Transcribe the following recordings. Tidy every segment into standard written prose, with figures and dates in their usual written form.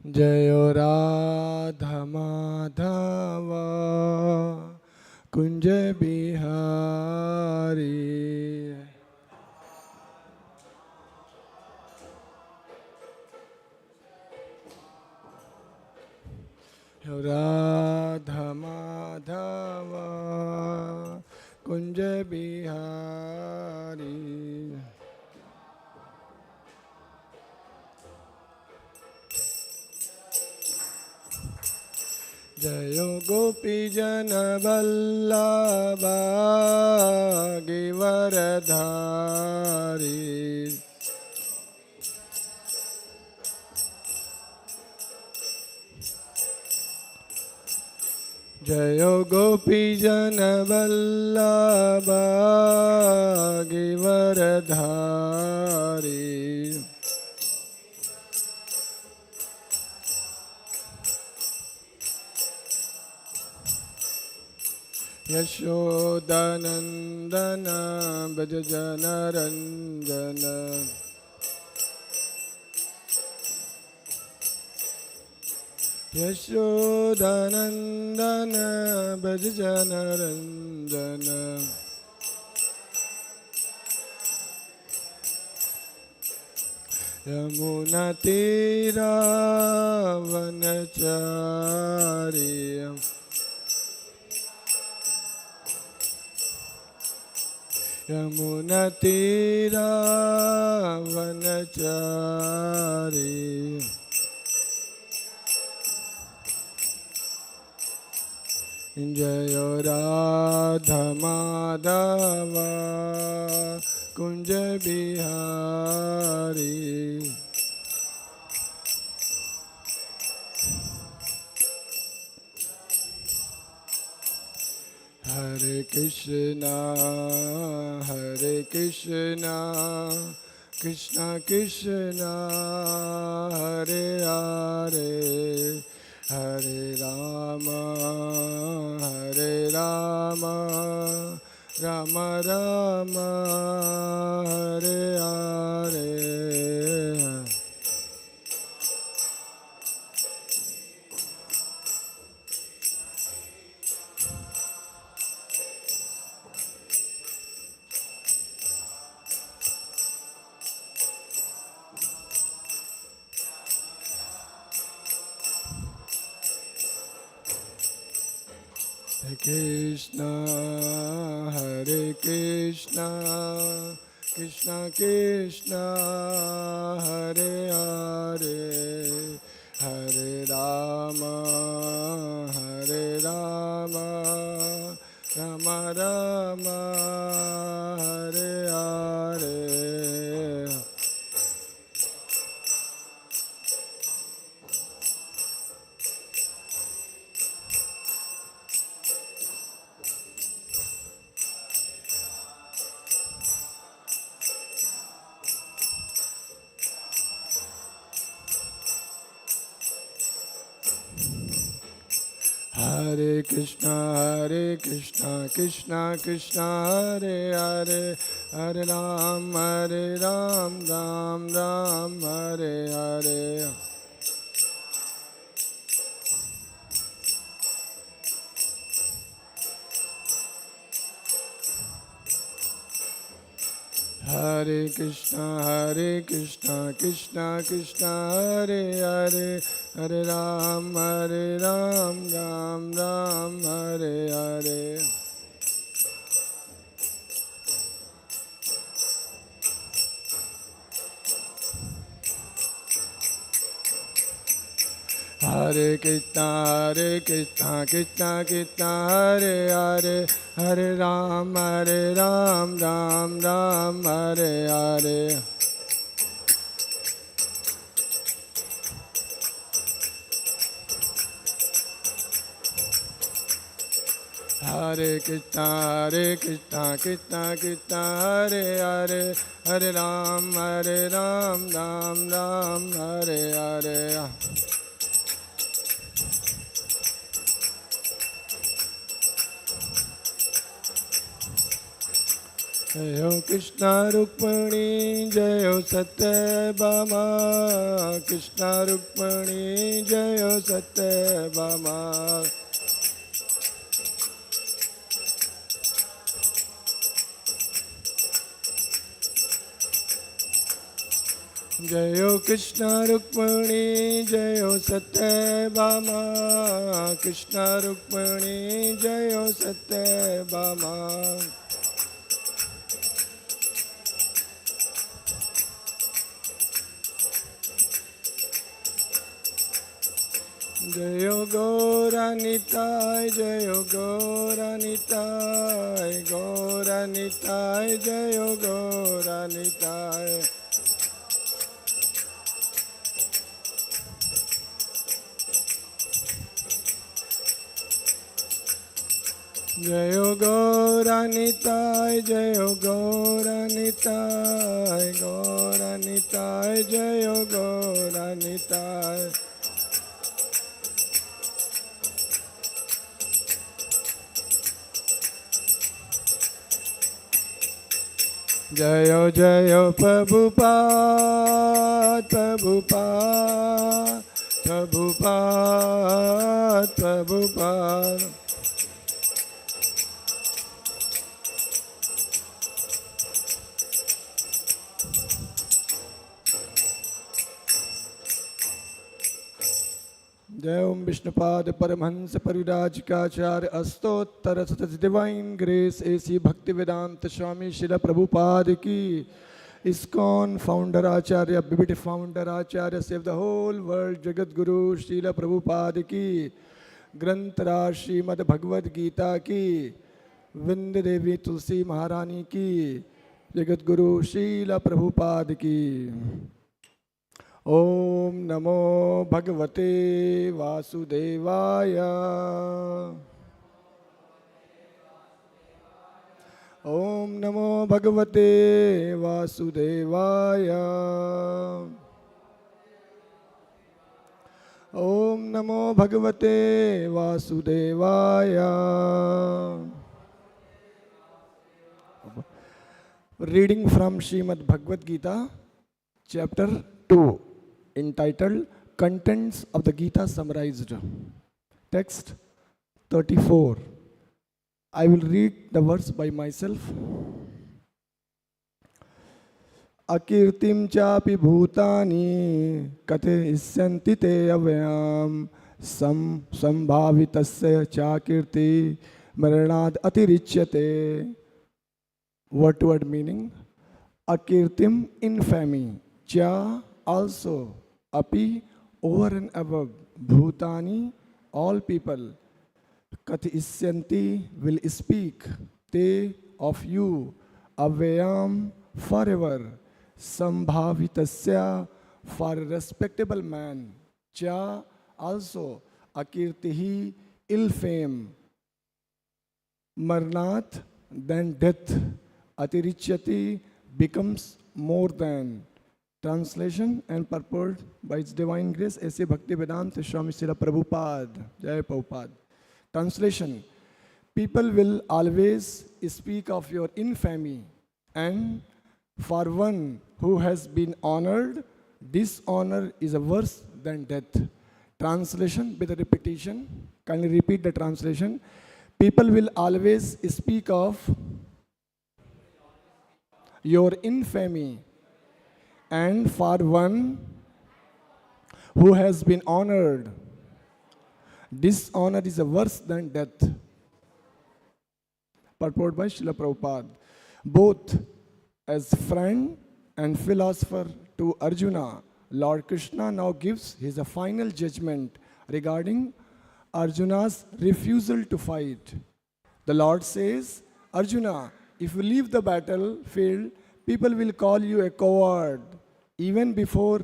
Jayo Radha Madhava Kunja Bihari. Radha Madhava Kunja Bihari. Jayo Gopi Jana Vallabha Givaradhari. Jayo Gopi Jana Vallabha Givaradhari. Yashodanandana Bhajajana Ranjana. Yashodanandana Bhajajana Ranjana. Yamuna Tira Vanachari. Yamuna Tira Vanachari. Jayo Radha Madhava Kunja Bihari. Hare Krishna, Hare Krishna, Krishna Krishna, Hare Hare, Hare Rama, Hare Rama, Rama Rama, Hare Hare. Hare Krishna, Hare Krishna, Krishna Krishna, Hare Hare, Hare Rama, Hare Rama, Rama Rama, Hare Hare. Hare Krishna, Krishna Krishna, Hare Hare, Hare Ram, Ram Ram, Hare Hare. Hare Krishna, Krishna Krishna, Hare Hare, Hare Ram, Ram Ram, Hare Hare. Hare Krishna, Krishna Krishna, Hare Hare, Hare Ram, Ram Ram, Hare Hare. Hare Krishna, Krishna Krishna, Hare Hare, Hare Ram, Ram Ram, Hare Hare. जय हो कृष्ण रुक्मिणी जय हो सत्यभामा कृष्ण रुक्मिणी जय हो सत्यभामा जय हो कृष्ण रुक्मिणी जय हो सत्यभामा कृष्ण रुक्मिणी जय हो सत्यभामा जय हो गौरानिताय जय हो गौरानिताय गौरानिताय जय हो गौरानिताय जय हो गौरानिताय जय हो गौरानिताय गौरानिताय जय हो गौरानिताय जय हो प्रभुपाद प्रभुपाद प्रभुपाद प्रभुपाद जय ओम विष्णुपाद परमहंस परिव्राजकाचार्य अस्तोत्तर सतत डिवाइन ग्रेस एसी भक्ति वेदांत स्वामी शिला प्रभुपाद की ISKCON founder acharya BBT founder acharya save the whole world jagat guru शिला प्रभुपाद की ग्रंथराज श्रीमद् भगवद गीता की विंध्य देवी तुलसी महारानी की जगत गुरु शिला प्रभुपाद की ओम नमो भगवते वासुदेवाय ओम नमो भगवते वासुदेवाय ओम नमो भगवते वासुदेवाय reading from Shrimad Bhagavad-Gita chapter 2 entitled Contents of the Gita Summarized. Text 34. I will read the verse by myself. Akirtim chapi bhutani kathayisyanti te avyam sambhavitasya chakirti maranad atirichyate. Word meaning. Akirtim infamy. Cha also. Api over and above. Bhutani all people. Kathayisyanti will speak. Te of you. Avyam forever. Sambhavitasya for a respectable man. Cha also. Akirtihi ill fame. Marnat then death. Atirichyati becomes more than. Translation and purport by His Divine Grace A.C. Bhaktivedanta Swami Srila Prabhupada. Jai Prabhupada. Translation. People will always speak of your infamy, and for one who has been honored, dishonor is worse than death. Translation with a repetition. Kindly repeat the translation. People will always speak of your infamy, and for one who has been honored, dishonor is worse than death. Purport by Srila Prabhupada. Both as friend and philosopher to Arjuna, Lord Krishna now gives his final judgment regarding Arjuna's refusal to fight. The Lord says, Arjuna, if you leave the battlefield, people will call you a coward even before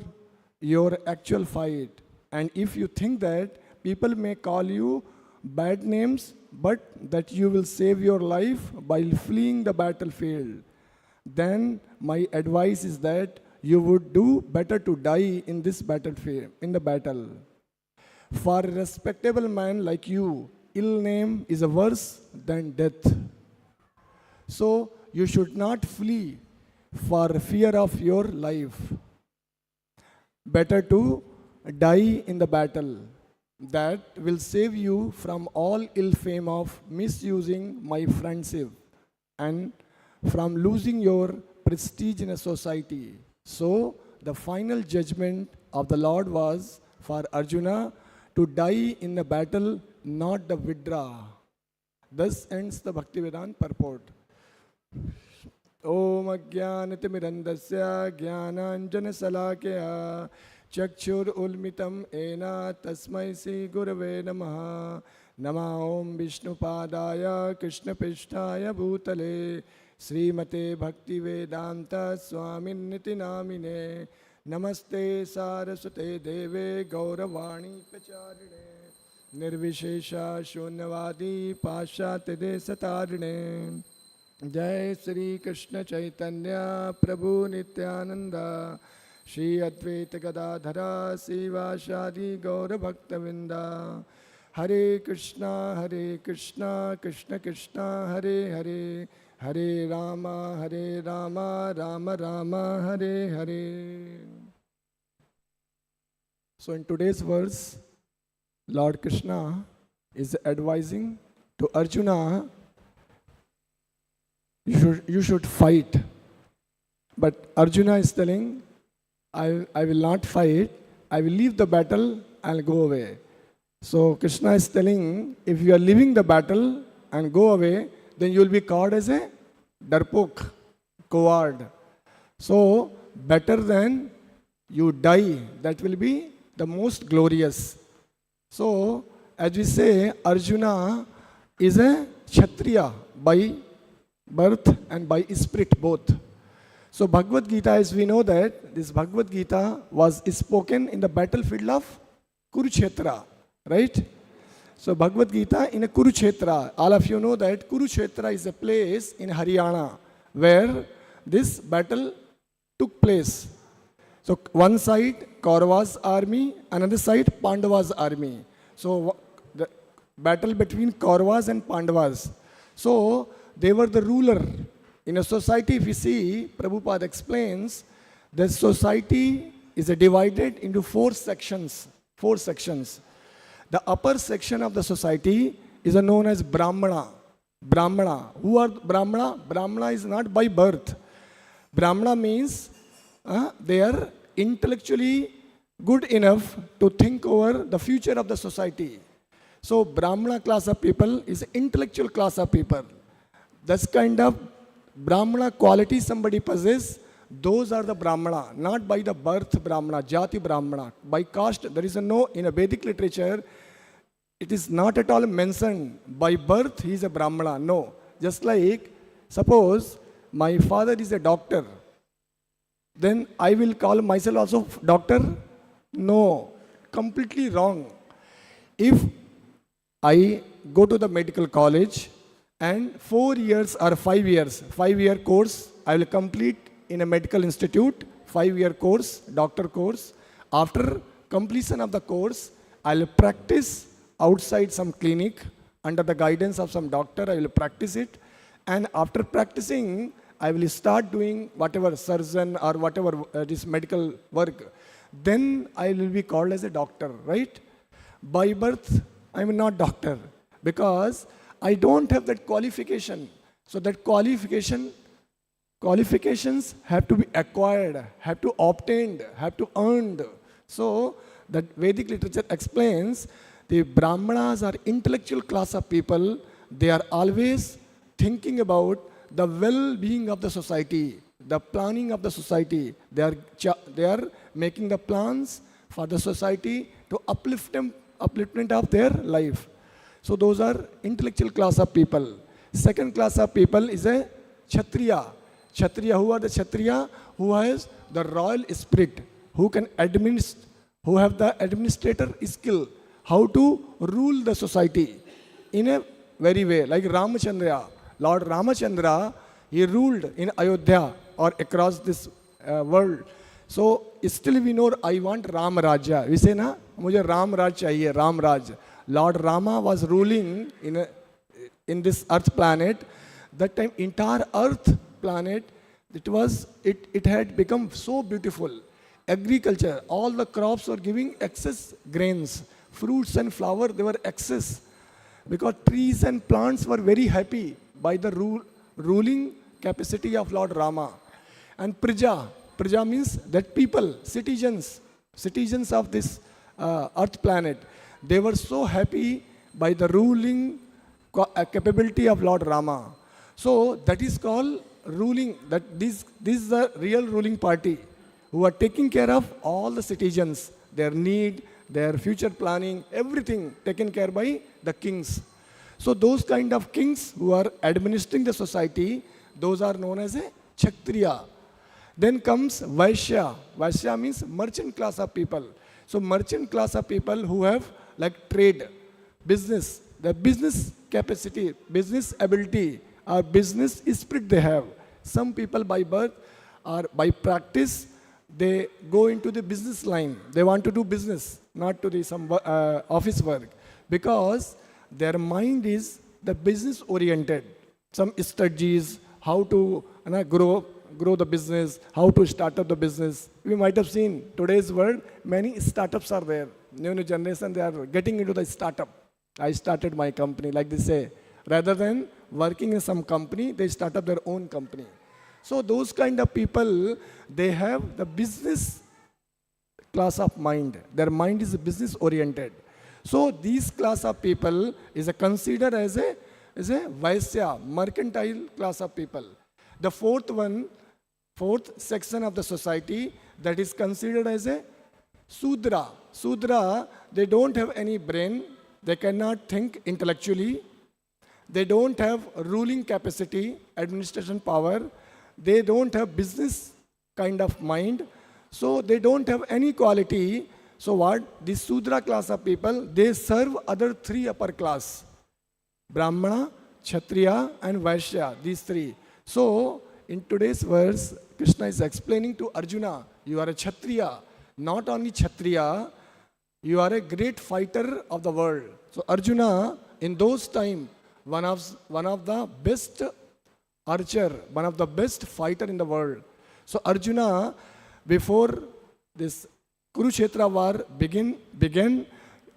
your actual fight. And if you think that people may call you bad names, but that you will save your life by fleeing the battlefield, then my advice is that you would do better to die in this battlefield, in the battle. For a respectable man like you, ill name is worse than death. So you should not flee for fear of your life. Better to die in the battle. That will save you from all ill fame of misusing my friendship and from losing your prestige in a society. So, the final judgment of the Lord was for Arjuna to die in the battle, not the withdraw. Thus ends the Bhaktivedanta purport. Om Ajnanatimirandasya Jnananjana Salakaya Chakshur Ulmitam Ena Tasmai Sri Gurave Namaha Nama Om Vishnu Padaya Krishna Pishtaya Bhutale Srimate Bhaktivedanta Swamin Niti Namine Namaste Saraswate Deve Gauravani Pacharine Nirvishesha Shunyavadi Pashyate Desatarine Jai Sri Krishna Chaitanya Prabhu Nityananda Shri Advaita Gadadhara Sivashadi Gaura Bhaktavinda Hare Krishna Krishna Krishna Hare Hare Hare Rama Rama Rama Hare Hare. So in today's verse, Lord Krishna is advising to Arjuna, you should fight. But Arjuna is telling, I will not fight, I will leave the battle, I'll go away. So Krishna is telling, if you are leaving the battle and go away, then you will be called as a darpok, coward. So better than you die, that will be the most glorious. So as we say, Arjuna is a Kshatriya by birth and by spirit both. So Bhagavad-Gita, as we know that this Bhagavad-Gita was spoken in the battlefield of Kurukshetra, right? So Bhagavad-Gita in a Kurukshetra. All of you know that Kurukshetra is a place in Haryana where this battle took place. So one side Kaurava's army, another side Pandava's army. So the battle between Kauravas and Pandavas. So they were the ruler. In a society, if you see, Prabhupada explains, the society is divided into four sections. The upper section of the society is known as Brahmana. Brahmana. Who are Brahmana? Brahmana is not by birth. Brahmana means they are intellectually good enough to think over the future of the society. So Brahmana class of people is intellectual class of people. This kind of Brahmana quality somebody possesses, those are the Brahmana, not by the birth Brahmana, Jati Brahmana. By caste, there is no, in a Vedic literature, it is not at all mentioned, by birth he is a Brahmana, no. Just like, suppose my father is a doctor, then I will call myself also doctor? No, completely wrong. If I go to the medical college, and 4 years or 5 years, 5-year course, I will complete in a medical institute, 5-year course, doctor course. After completion of the course, I will practice outside some clinic under the guidance of some doctor, I will practice it. And after practicing, I will start doing whatever surgeon or whatever this medical work. Then I will be called as a doctor, right? By birth, I am not doctor because I don't have that qualification. So that qualifications have to be acquired, have to obtained, have to earned. So that Vedic literature explains the Brahmanas are intellectual class of people. They are always thinking about the well-being of the society, the planning of the society. They are making the plans for the society to upliftment of their life. So those are intellectual class of people. Second class of people is a Kshatriya. Kshatriya, who are the Kshatriya? Who has the royal spirit, who can who have the administrator skill, how to rule the society in a very way. Like Ramachandra, Lord Ramachandra, he ruled in Ayodhya or across this world. So still we know, I want Ram Rajya. We say na, mujhe Ram Raj chahiye, Ram Raj. Lord Rama was ruling in this earth planet. That time entire earth planet, it had become so beautiful. Agriculture, all the crops were giving excess grains. Fruits and flower, they were excess. Because trees and plants were very happy by the ruling capacity of Lord Rama. And Praja means that people, citizens of this earth planet, they were so happy by the ruling capability of Lord Rama. So that is called ruling, that this is the real ruling party who are taking care of all the citizens, their need, their future planning, everything taken care by the kings. So those kind of kings who are administering the society, those are known as a Kshatriya. Then comes Vaishya. Vaishya means merchant class of people. So merchant class of people who have like trade, business, the business capacity, business ability, or business spirit they have. Some people by birth or by practice, they go into the business line. They want to do business, not to do some office work, because their mind is the business oriented. Some strategies, how to grow the business, how to start up the business. We might have seen today's world, many startups are there. New generation, they are getting into the startup. I started my company, like they say. Rather than working in some company, they start up their own company. So those kind of people, they have the business class of mind. Their mind is business oriented. So these class of people is considered as a Vaisya, mercantile class of people. The fourth section of the society, that is considered as a Sudra. Sudra, they don't have any brain, they cannot think intellectually, they don't have ruling capacity, administration power, they don't have business kind of mind, so they don't have any quality. So what? This Sudra class of people, they serve other three upper class. Brahmana, Kshatriya and Vaishya, these three. So in today's verse, Krishna is explaining to Arjuna, you are a Kshatriya. Not only Kshatriya, you are a great fighter of the world. So Arjuna, in those times, one of the best archer, one of the best fighter in the world. So Arjuna, before this Kurukshetra war began,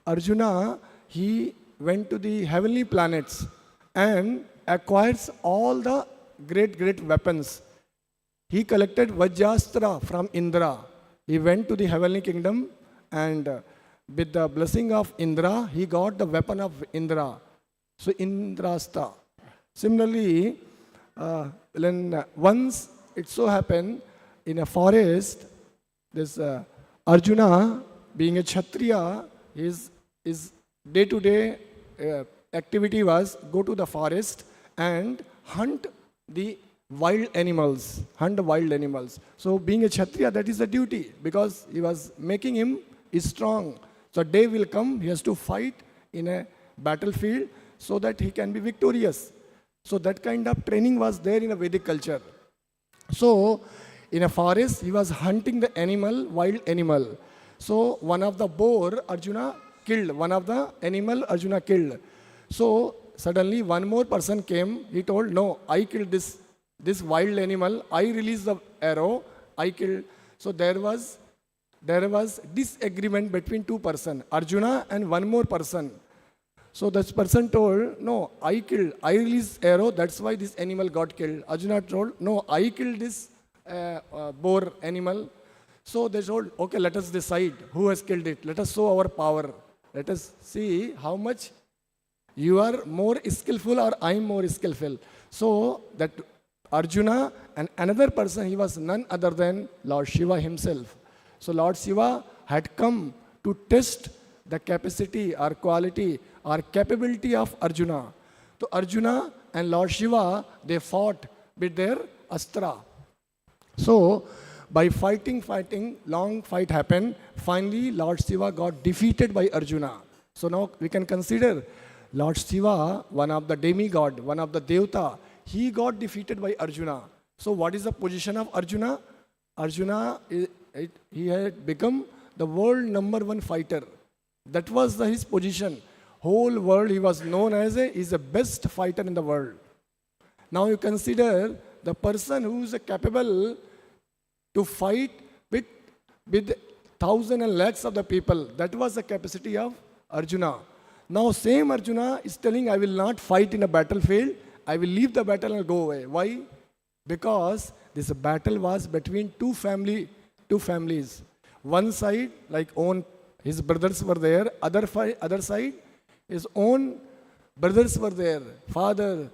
Arjuna, he went to the heavenly planets and acquires all the great weapons. He collected Vajrastra from Indra. He went to the heavenly kingdom and with the blessing of Indra, he got the weapon of Indra. So Indrastra. Similarly, once it so happened in a forest, this Arjuna, being a Kshatriya, his day-to-day activity was go to the forest and hunt the wild animals. So being a Kshatriya, that is the duty, because he was making him strong. So day will come, he has to fight in a battlefield so that he can be victorious. So that kind of training was there in a Vedic culture. So in a forest, he was hunting the wild animal. So one of the boar, Arjuna killed. One of the animal, Arjuna killed. So suddenly one more person came. He told, no, I killed this wild animal. I released the arrow. I killed. So there was disagreement between two persons, Arjuna and one more person. So this person told, no, I released arrow, that's why this animal got killed. Arjuna told, no, I killed this boar animal. So they told, okay, let us decide who has killed it. Let us show our power. Let us see how much you are more skillful or I am more skillful. So that Arjuna and another person, he was none other than Lord Shiva himself. So Lord Shiva had come to test the capacity or quality or capability of Arjuna. So Arjuna and Lord Shiva, they fought with their astra. So by fighting, long fight happened. Finally, Lord Shiva got defeated by Arjuna. So now we can consider Lord Shiva, one of the demigod, one of the Devta, he got defeated by Arjuna. So what is the position of Arjuna? Arjuna, he had become the world #1 fighter. That was his position. Whole world, he was known as is the best fighter in the world. Now you consider the person who is capable to fight with thousands and lakhs of the people. That was the capacity of Arjuna. Now same Arjuna is telling, I will not fight in a battlefield. I will leave the battle and go away. Why? Because this battle was between two families. One side, like his brothers were there. Other side, his own brothers were there. Father,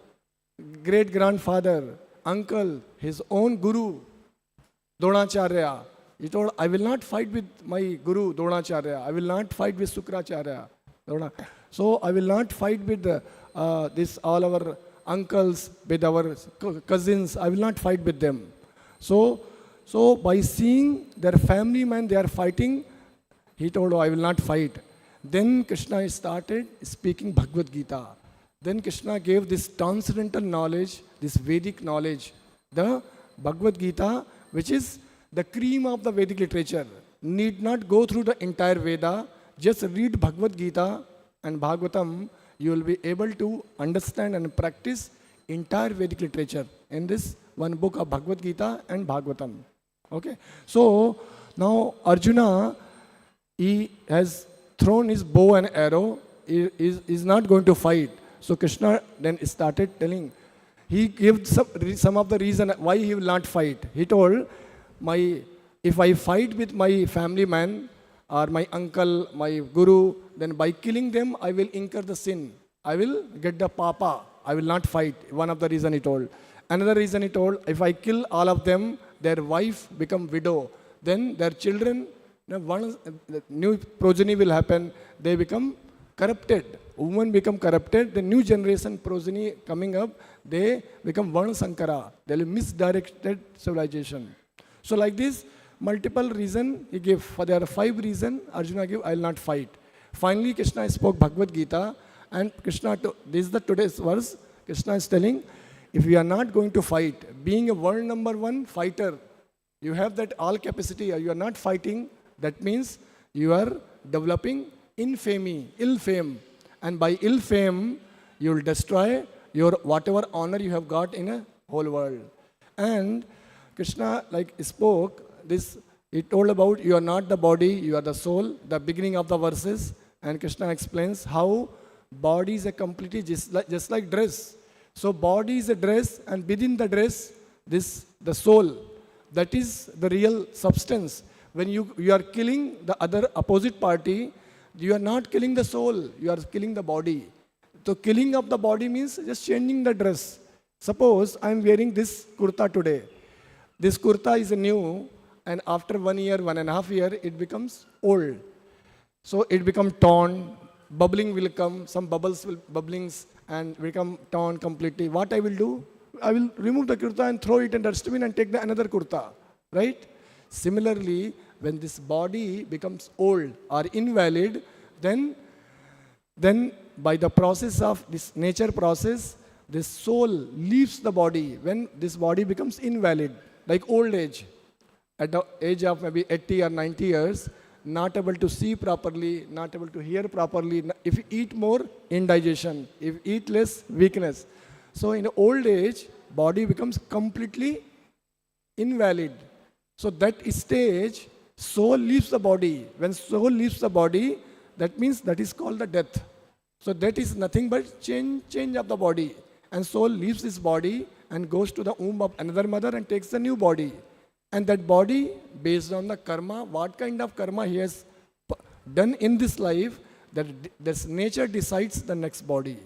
great grandfather, uncle, his own guru, Dronacharya. He told, I will not fight with my guru, Dronacharya. I will not fight with Sukracharya. So I will not fight with all our uncles, with our cousins. I will not fight with them. So by seeing their family man, they are fighting, he told, I will not fight. Then Krishna started speaking Bhagavad-Gita. Then Krishna gave this transcendental knowledge, this Vedic knowledge, the Bhagavad-Gita, which is the cream of the Vedic literature. Need not go through the entire Veda. Just read Bhagavad-Gita and Bhagavatam. You will be able to understand and practice entire Vedic literature in this one book of Bhagavad-Gita and Bhagavatam. Okay. So now Arjuna, he has thrown his bow and arrow. He is not going to fight. So Krishna then started telling. He gave some of the reason why he will not fight. He told, if I fight with my family man or my uncle, my guru, then by killing them, I will incur the sin. I will get the papa. I will not fight. One of the reason he told. Another reason he told, if I kill all of them, their wife become widow. Then their children, one new progeny will happen. They become corrupted. Women become corrupted. The new generation progeny coming up, they become Varna Sankara. They will misdirected civilization. So like this, multiple reason he gave. For there are 5 reasons Arjuna gave, I will not fight. Finally, Krishna spoke Bhagavad-Gita, and Krishna, this is the today's verse, Krishna is telling, if you are not going to fight, being a world number 1 fighter, you have that all capacity, you are not fighting, that means you are developing infamy, ill fame. And by ill fame, you will destroy your whatever honor you have got in a whole world. And Krishna spoke this, he told about you are not the body, you are the soul, the beginning of the verses. And Krishna explains how body is a completely just like dress. So body is a dress, and within the dress, the soul, that is the real substance. When you are killing the other opposite party, you are not killing the soul, you are killing the body. So killing of the body means just changing the dress. Suppose I am wearing this kurta today. This kurta is new, and after 1 year, 1.5 years, it becomes old. So it becomes torn, bubbling will come, some bubblings and become torn completely. What I will do? I will remove the kurta and throw it in the dustbin and take another kurta, right? Similarly, when this body becomes old or invalid, then by the process of this nature process, this soul leaves the body when this body becomes invalid, like old age. At the age of maybe 80 or 90 years, not able to see properly, not able to hear properly. If you eat more, indigestion. If you eat less, weakness. So in old age, body becomes completely invalid. So that stage, soul leaves the body. When soul leaves the body, that means that is called the death. So that is nothing but change of the body. And soul leaves this body and goes to the womb of another mother and takes the new body. And that body, based on the karma, what kind of karma he has done in this life, that this nature decides the next body.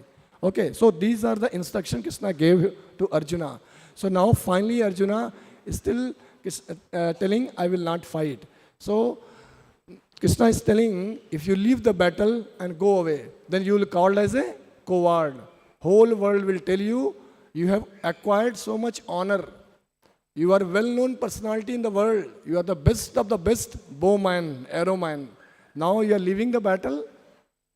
Okay, so these are the instructions Krishna gave to Arjuna. So now finally Arjuna is still telling, I will not fight. So Krishna is telling, if you leave the battle and go away, then you will be called as a coward. Whole world will tell you, you have acquired so much honor. You are a well-known personality in the world. You are the best of the best bowman, arrowman. Now you are leaving the battle.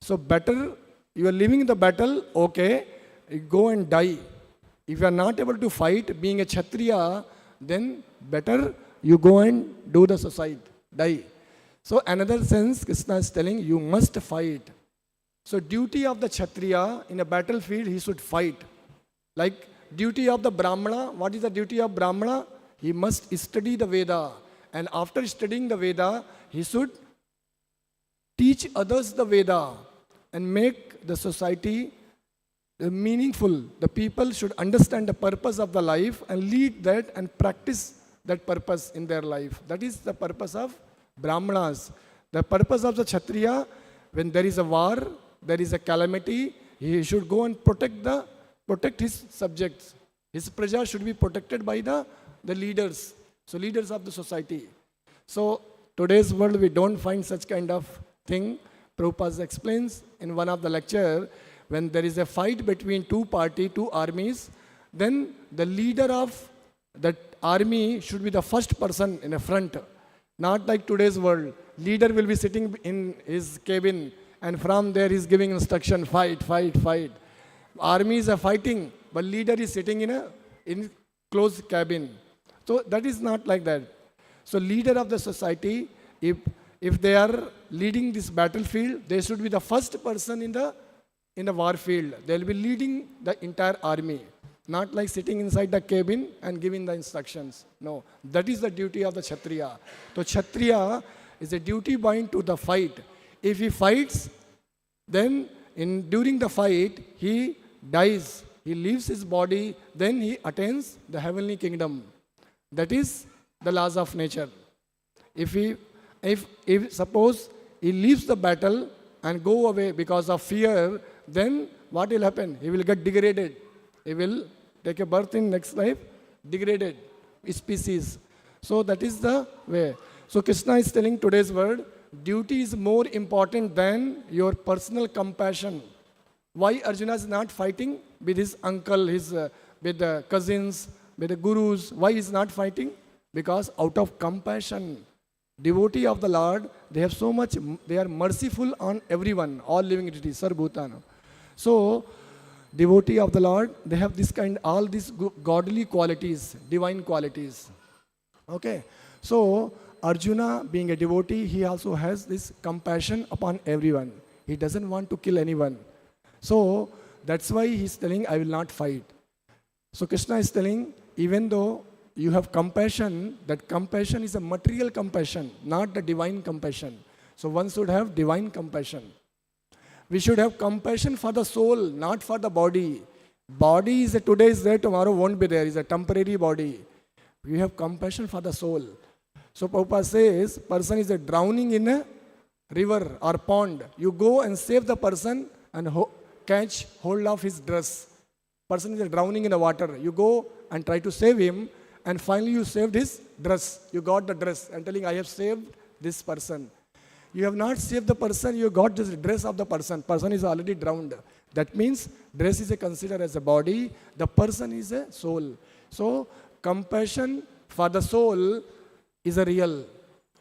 So better, you are leaving the battle, okay, go and die. If you are not able to fight, being a Kshatriya, then better you go and do the suicide, die. So another sense, Krishna is telling, you must fight. So duty of the Kshatriya in a battlefield, he should fight. Like duty of the Brahmana. What is the duty of Brahmana? He must study the Veda. And after studying the Veda, he should teach others the Veda and make the society meaningful. The people should understand the purpose of the life and lead that and practice that purpose in their life. That is the purpose of Brahmanas. The purpose of the Kshatriya, when there is a war, there is a calamity, he should go and protect his subjects. His praja should be protected by the leaders. So leaders of the society. So today's world we don't find such kind of thing. Prabhupada explains in one of the lecture, when there is a fight between two armies, then the leader of that army should be the first person in the front. Not like today's world. Leader will be sitting in his cabin and from there he is giving instruction, fight, fight, fight. Armies are fighting, but leader is sitting in closed cabin. So that is not like that. So leader of the society, if they are leading this battlefield, they should be the first person in the war field. They will be leading the entire army. Not like sitting inside the cabin and giving the instructions. No, that is the duty of the Kshatriya. So Kshatriya is a duty bound to the fight. If he fights, then during the fight, he dies. He leaves his body, then he attains the heavenly kingdom. That is the laws of nature. If suppose he leaves the battle and go away because of fear, then what will happen? He will get degraded. He will take a birth in next life, degraded species. So that is the way. So Krishna is telling today's word, duty is more important than your personal compassion. Why Arjuna is not fighting with his uncle, with the cousins, with the gurus? Why he is not fighting? Because out of compassion. Devotee of the Lord, they have so much, they are merciful on everyone, all living entities, Sarvbhutana. So, devotee of the Lord, they have all these godly qualities, divine qualities. Okay. So, Arjuna being a devotee, he also has this compassion upon everyone. He doesn't want to kill anyone. So, that's why he's telling, I will not fight. So, Krishna is telling, even though you have compassion, that compassion is a material compassion, not the divine compassion. So one should have divine compassion. We should have compassion for the soul, not for the body. Body is today is there, tomorrow won't be there. It's a temporary body. We have compassion for the soul. So Prabhupada says, person is drowning in a river or pond. You go and save the person and catch hold of his dress. Person is drowning in the water. You go and try to save him, and finally you saved his dress. You got the dress and telling, I have saved this person. You have not saved the person, you got this dress of the person. Person is already drowned. That means dress is considered as a body, the person is a soul. So compassion for the soul is a real.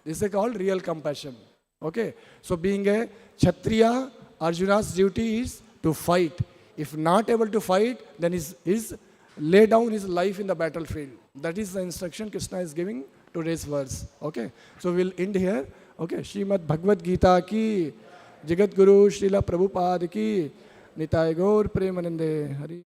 This is called real compassion. Okay. So being a Kshatriya, Arjuna's duty is to fight. If not able to fight, then is lay down his life in the battlefield. That is the instruction Krishna is giving today's verse. Okay. So we'll end here. Okay. Srimad Bhagavad-Gita ki, Jagat Guru Srila Prabhupada ki, Nitai Gaur Premanande Hari.